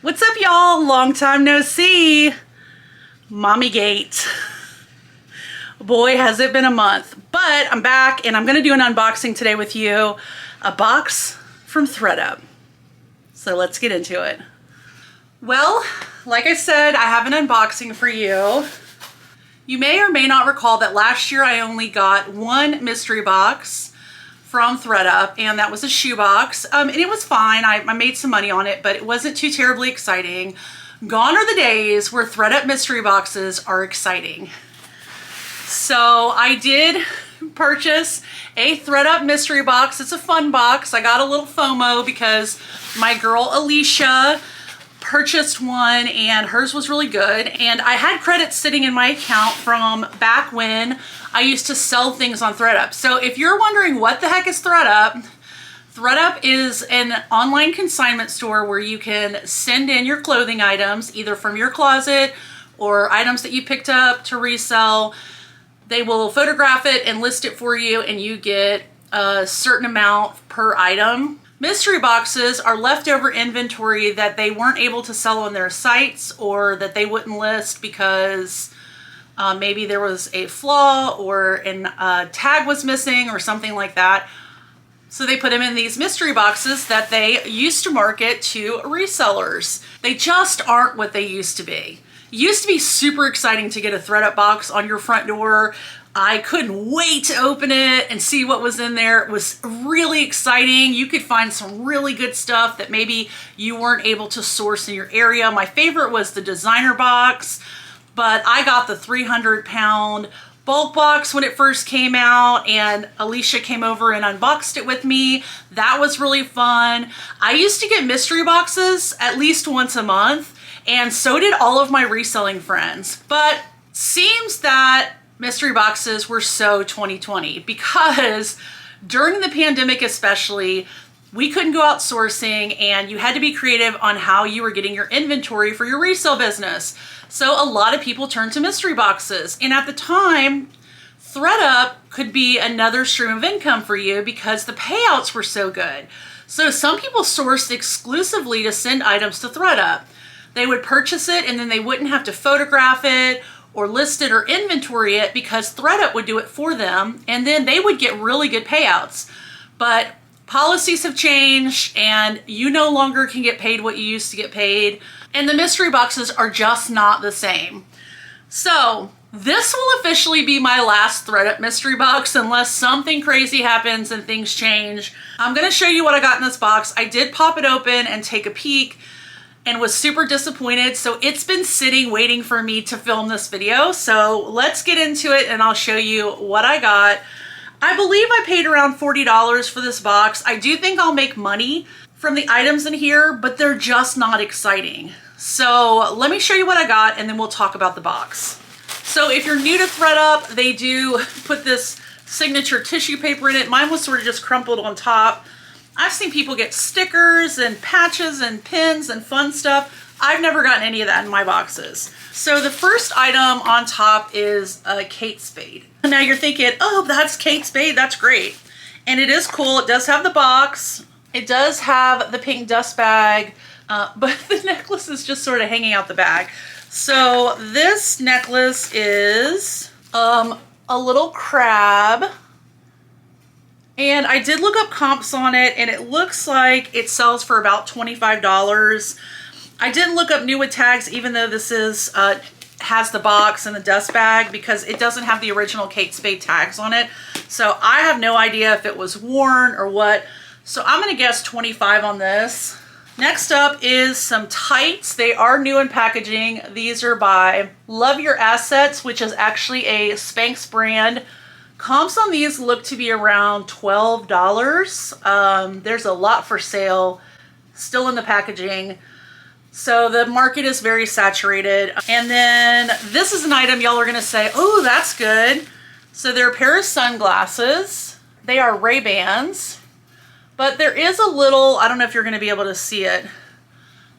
What's up, y'all? Long time no see. Mommy Gate. Boy, has it been a month. But I'm back and I'm gonna do an unboxing today with you. A box from ThredUp. So let's get into it. Well, like I said, I have an unboxing for you. You may or may not recall that last year I only got one mystery box from ThredUp, and that was a shoe box. And it was fine. I made some money on it, but it wasn't too terribly exciting. Gone are the days where ThredUp mystery boxes are exciting. So I did purchase a ThredUp mystery box. It's a fun box. I got a little FOMO because my girl Alicia purchased one and hers was really good, and I had credits sitting in my account from back when I used to sell things on ThredUp. So if you're wondering what the heck is ThredUp, ThredUp is an online consignment store where you can send in your clothing items either from your closet or items that you picked up to resell. They will photograph it and list it for you, and you get a certain amount per item. Mystery boxes are leftover inventory that they weren't able to sell on their sites or that they wouldn't list because maybe there was a flaw or a tag was missing or something like that. So they put them in these mystery boxes that they used to market to resellers. They just aren't what they used to be. It used to be super exciting to get a ThredUp box on your front door. I couldn't wait to open it and see what was in there. It was really exciting. You could find some really good stuff that maybe you weren't able to source in your area. My favorite was the designer box, but I got the 300-pound bulk box when it first came out, and Alicia came over and unboxed it with me. That was really fun. I used to get mystery boxes at least once a month, and so did all of my reselling friends. But seems that mystery boxes were so 2020 because during the pandemic especially, we couldn't go out sourcing and you had to be creative on how you were getting your inventory for your resale business. So a lot of people turned to mystery boxes. And at the time, ThredUp could be another stream of income for you because the payouts were so good. So some people sourced exclusively to send items to ThredUp. They would purchase it and then they wouldn't have to photograph it or list it or inventory it because ThredUp would do it for them, and then they would get really good payouts. But policies have changed and you no longer can get paid what you used to get paid, and the mystery boxes are just not the same. So this will officially be my last ThredUp mystery box unless something crazy happens and things change. I'm gonna show you what I got in this box. I did pop it open and take a peek and was super disappointed. So it's been sitting waiting for me to film this video. So let's get into it and I'll show you what I got. I believe I paid around $40 for this box. I do think I'll make money from the items in here, but they're just not exciting. So let me show you what I got and then we'll talk about the box. So if you're new to ThredUp, they do put this signature tissue paper in it. Mine was sort of just crumpled on top. I've seen people get stickers and patches and pins and fun stuff. I've never gotten any of that in my boxes. So the first item on top is a Kate Spade. Now you're thinking, oh, that's Kate Spade, that's great. And it is cool, it does have the box. It does have the pink dust bag, but the necklace is just sort of hanging out the bag. So this necklace is a little crab. And I did look up comps on it, and it looks like it sells for about $25. I didn't look up new with tags, even though this is has the box and the dust bag, because it doesn't have the original Kate Spade tags on it. So I have no idea if it was worn or what. So I'm gonna guess 25 on this. Next up is some tights. They are new in packaging. These are by Love Your Assets, which is actually a Spanx brand. Comps on these look to be around $12. There's a lot for sale still in the packaging. So the market is very saturated. And then this is an item y'all are gonna say, oh, that's good. So they're a pair of sunglasses. They are Ray-Bans, but there is a little, I don't know if you're gonna be able to see it.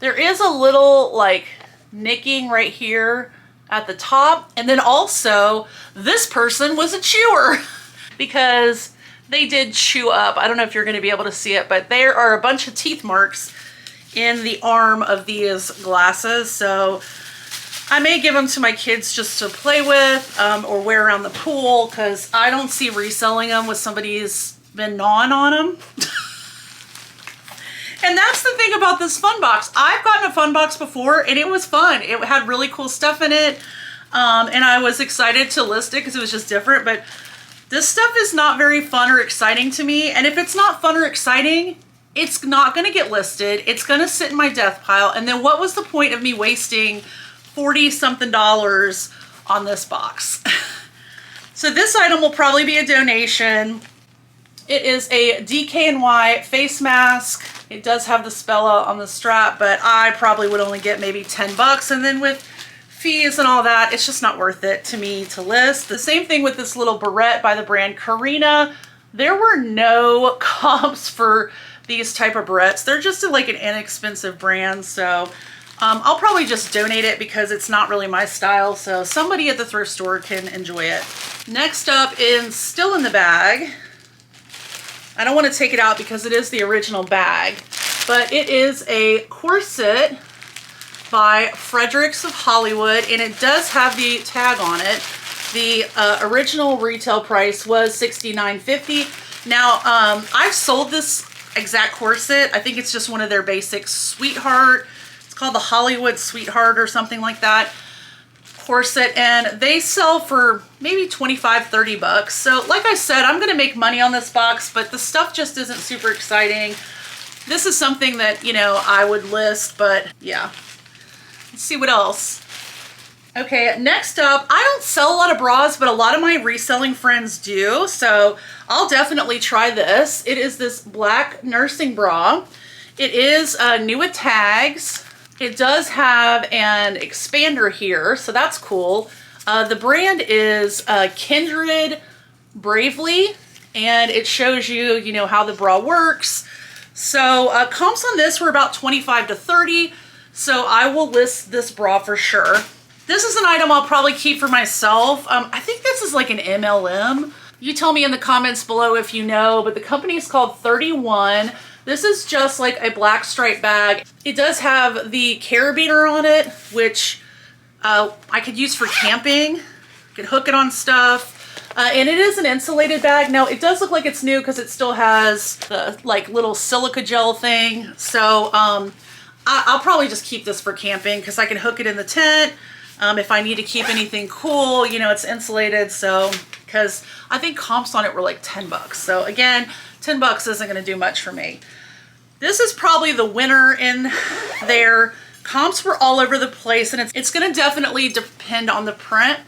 There is a little like nicking right here at the top. And then also this person was a chewer because they did chew up. I don't know if you're going to be able to see it, but there are a bunch of teeth marks in the arm of these glasses. So I may give them to my kids just to play with or wear around the pool, because I don't see reselling them with somebody who's been gnawing on them. And that's the thing about this fun box. I've gotten a fun box before and it was fun. It had really cool stuff in it. And I was excited to list it because it was just different. But this stuff is not very fun or exciting to me. And if it's not fun or exciting, it's not going to get listed. It's going to sit in my death pile. And then what was the point of me wasting 40 something dollars on this box? So this item will probably be a donation. It is a DKNY face mask. It does have the spell out on the strap, but I probably would only get maybe 10 bucks. And then with fees and all that, it's just not worth it to me to list. The same thing with this little barrette by the brand Karina. There were no comps for these type of barrettes. They're just like an inexpensive brand. So I'll probably just donate it because it's not really my style. So somebody at the thrift store can enjoy it. Next up is still in the bag. I don't want to take it out because it is the original bag, but it is a corset by Fredericks of Hollywood, and it does have the tag on it. The original retail price was $69.50. Now, I've sold this exact corset. I think it's just one of their basic Sweetheart. It's called the Hollywood Sweetheart or something like that corset, and they sell for maybe 25, 30 bucks. So like I said, I'm gonna make money on this box, but the stuff just isn't super exciting. This is something that, you know, I would list, but yeah. Let's see what else. Okay, next up, I don't sell a lot of bras, but a lot of my reselling friends do, so I'll definitely try this. It is this black nursing bra. It is new with tags. It does have an expander here, so that's cool. The brand is Kindred Bravely, and it shows you, you know, how the bra works. So comps on this were about 25 to 30, so I will list this bra for sure. This is an item I'll probably keep for myself. I think this is like an MLM. You tell me in the comments below if you know, but the company is called 31. This is just like a black stripe bag. It does have the carabiner on it, which I could use for camping. I could hook it on stuff. And it is an insulated bag. Now, it does look like it's new because it still has the like little silica gel thing. So I'll probably just keep this for camping because I can hook it in the tent. If I need to keep anything cool, you know, it's insulated. So, because I think comps on it were like 10 bucks. So again, 10 bucks isn't going to do much for me. This is probably the winner in there. Comps were all over the place, and it's going to definitely depend on the print,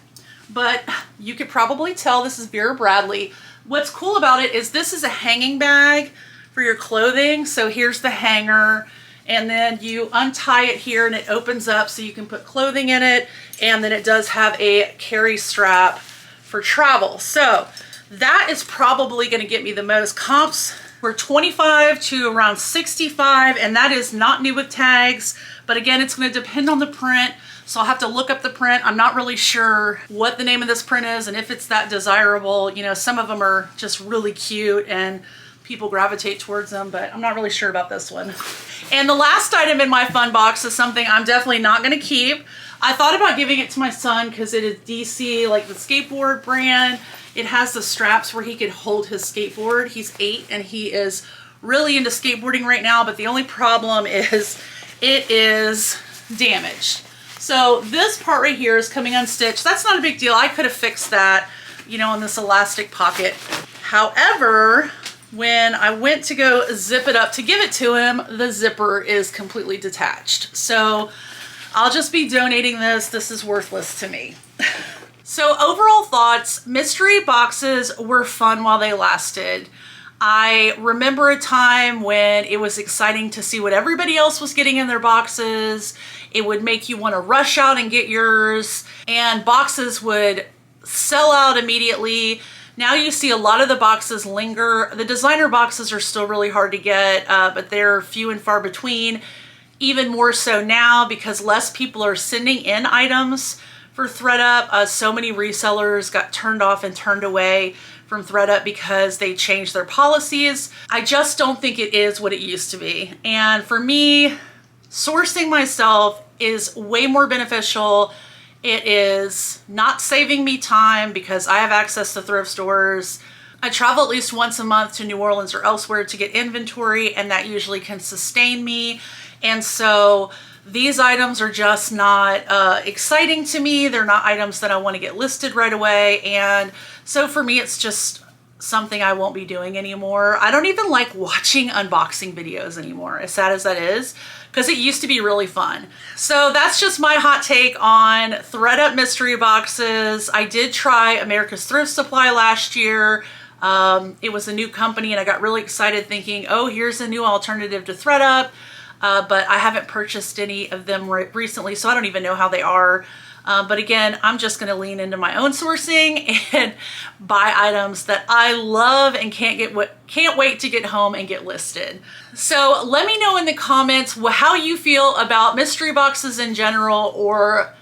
but you could probably tell this is Vera Bradley. What's cool about it is this is a hanging bag for your clothing. So here's the hanger, and then you untie it here and it opens up so you can put clothing in it. And then it does have a carry strap for travel. So that is probably going to get me the most. Comps were 25 to around 65, and that is not new with tags. But again, it's going to depend on the print. So I'll have to look up the print. I'm not really sure what the name of this print is and if it's that desirable. You know, some of them are just really cute and people gravitate towards them, but I'm not really sure about this one. And the last item in my fun box is something I'm definitely not going to keep. I thought about giving it to my son because it is DC, like the skateboard brand. It has the straps where he could hold his skateboard. He's 8 and he is really into skateboarding right now, but the only problem is it is damaged. So this part right here is coming unstitched. That's not a big deal. I could have fixed that, you know, on this elastic pocket. However, when I went to go zip it up to give it to him, the zipper is completely detached. So I'll just be donating this. This is worthless to me. So overall thoughts, mystery boxes were fun while they lasted. I remember a time when it was exciting to see what everybody else was getting in their boxes. It would make you want to rush out and get yours, and boxes would sell out immediately. Now you see a lot of the boxes linger. The designer boxes are still really hard to get, but they're few and far between. Even more so now because less people are sending in items for ThredUp. So many resellers got turned off and turned away from ThredUp because they changed their policies. I just don't think it is what it used to be. And for me, sourcing myself is way more beneficial. It is not saving me time because I have access to thrift stores. I travel at least once a month to New Orleans or elsewhere to get inventory, and that usually can sustain me. And so these items are just not exciting to me. They're not items that I want to get listed right away. And so for me, it's just something I won't be doing anymore. I don't even like watching unboxing videos anymore, as sad as that is, because it used to be really fun. So that's just my hot take on ThredUp mystery boxes. I did try America's Thrift Supply last year. It was a new company and I got really excited thinking, oh, here's a new alternative to ThredUp. But I haven't purchased any of them recently, so I don't even know how they are. But again, I'm just going to lean into my own sourcing and buy items that I love and can't wait to get home and get listed. So let me know in the comments how you feel about mystery boxes in general, or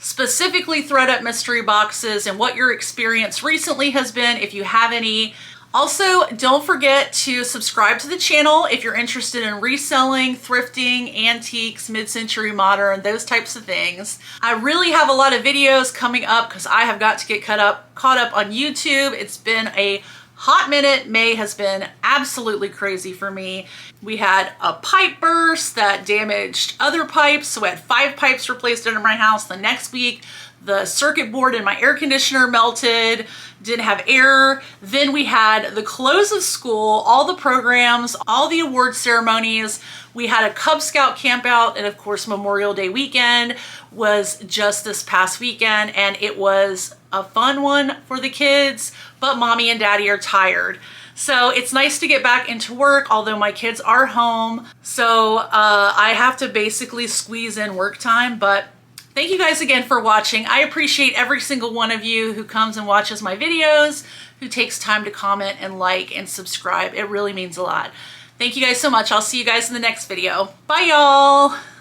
specifically ThredUp mystery boxes, and what your experience recently has been, if you have any. Also, don't forget to subscribe to the channel if you're interested in reselling, thrifting, antiques, mid-century modern, those types of things. I really have a lot of videos coming up because I have got to get caught up on YouTube. It's been a hot minute. May has been absolutely crazy for me. We had a pipe burst that damaged other pipes, so I had 5 pipes replaced under my house. The next week, the circuit board in my air conditioner melted, didn't have air. Then we had the close of school, all the programs, all the award ceremonies. We had a Cub Scout camp out, and of course Memorial Day weekend was just this past weekend, and it was a fun one for the kids, but mommy and daddy are tired. So it's nice to get back into work, although my kids are home. So I have to basically squeeze in work time, but thank you guys again for watching. I appreciate every single one of you who comes and watches my videos, who takes time to comment and like and subscribe. It really means a lot. Thank you guys so much. I'll see you guys in the next video. Bye, y'all.